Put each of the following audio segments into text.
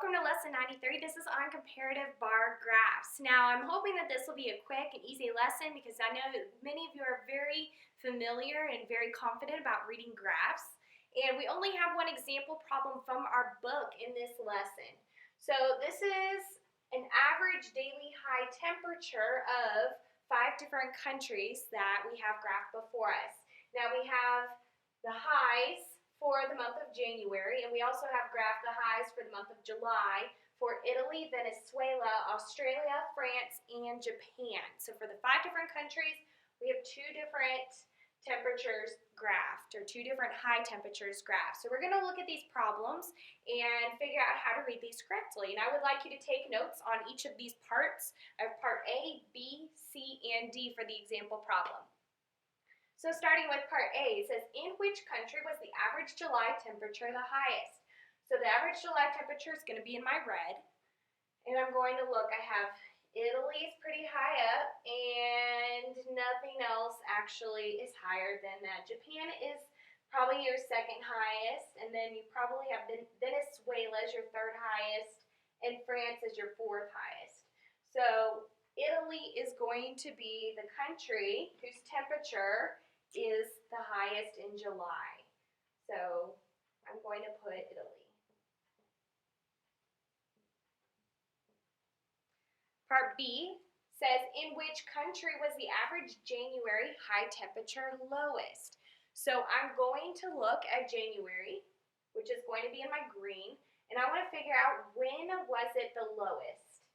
welcome to lesson 93. This is on comparative bar graphs. Now I'm hoping that this will be a quick and easy lesson because I know that many of you are very familiar and very confident about reading graphs. And we only have one example problem from our book in this lesson. So this is an average daily high temperature of 5 different countries that we have graphed before us. Now we have the highs for the month of January, and we also have graphed the highs for the month of July for Italy, Venezuela, Australia, France, and Japan. So for the 5 different countries, we have 2 different temperatures graphed, or 2 different high temperatures graphed. So we're going to look at these problems and figure out how to read these correctly. And I would like you to take notes on each of these parts of part A, B, C, and D for the example problem. So starting with part A, it says, in which country was the average July temperature the highest? So the average July temperature is going to be in my red. And I'm going to look, I have Italy is pretty high up, and nothing else actually is higher than that. Japan is probably your second highest, and then you probably have Venezuela as your third highest, and France is your 4th highest. So Italy is going to be the country whose temperature is the highest in July. So I'm going to put Italy. Part B says, in which country was the average January high temperature lowest? So I'm going to look at January, which is going to be in my green, and I want to figure out when was it the lowest.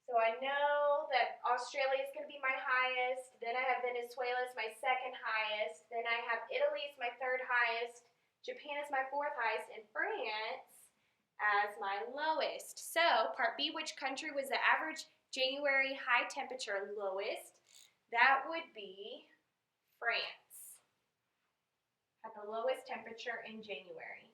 So I know that Australia is going to be my highest, then I have Venezuela as my second highest, then I have Italy as my 3rd highest, Japan as my 4th highest, and France as my lowest. So part B, which country was the average January high temperature lowest? That would be France. At the lowest temperature in January.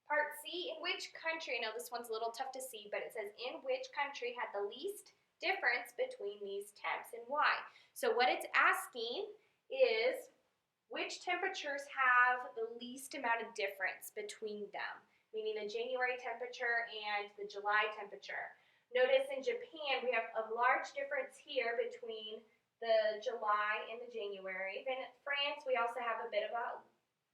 Part C, in which country, I know this one's a little tough to see, but it says in which country had the least difference between these temps and why. So what it's asking is which temperatures have the least amount of difference between them, meaning the January temperature and the July temperature. Notice in Japan we have a large difference here between the July and the January. Then in France we also have a bit of a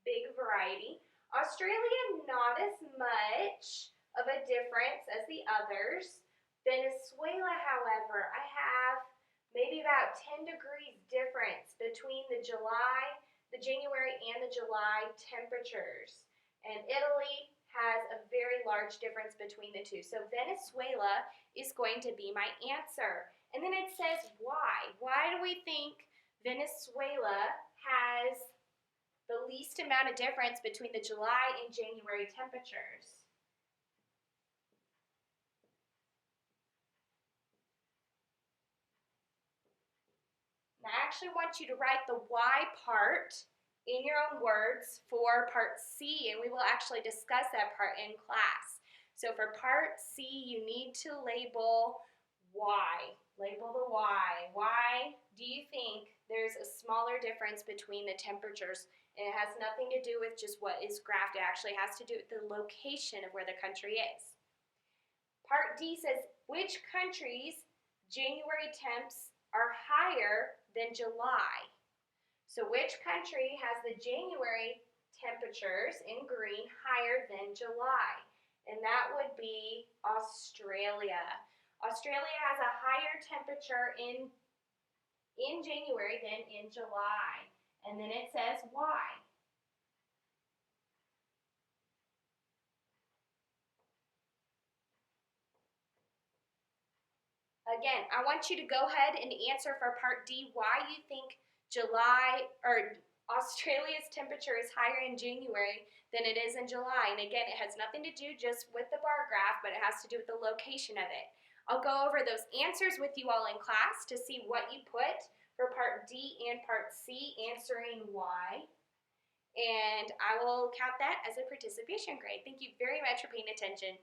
big variety. Australia, not as much of a difference as the others. Venezuela, however, I have maybe about 10 degrees difference between the January and the July temperatures. And Italy has a very large difference between the two. So Venezuela is going to be my answer. And then it says why. Why do we think Venezuela has the least amount of difference between the July and January temperatures? And I actually want you to write the why part in your own words for part C, and we will actually discuss that part in class. So for part C, you need to label why. Label the why. Why do you think there's a smaller difference between the temperatures? And it has nothing to do with just what is graphed. It actually has to do with the location of where the country is. Part D says, which countries' January temps are higher than July? So which country has the January temperatures in green higher than July? And that would be Australia. Australia has a higher temperature in January than in July. And then it says why. Again, I want you to go ahead and answer for part D why you think Australia's temperature is higher in January than it is in July. And again, it has nothing to do just with the bar graph, but it has to do with the location of it. I'll go over those answers with you all in class to see what you put for part D and part C, answering why. And I will count that as a participation grade. Thank you very much for paying attention.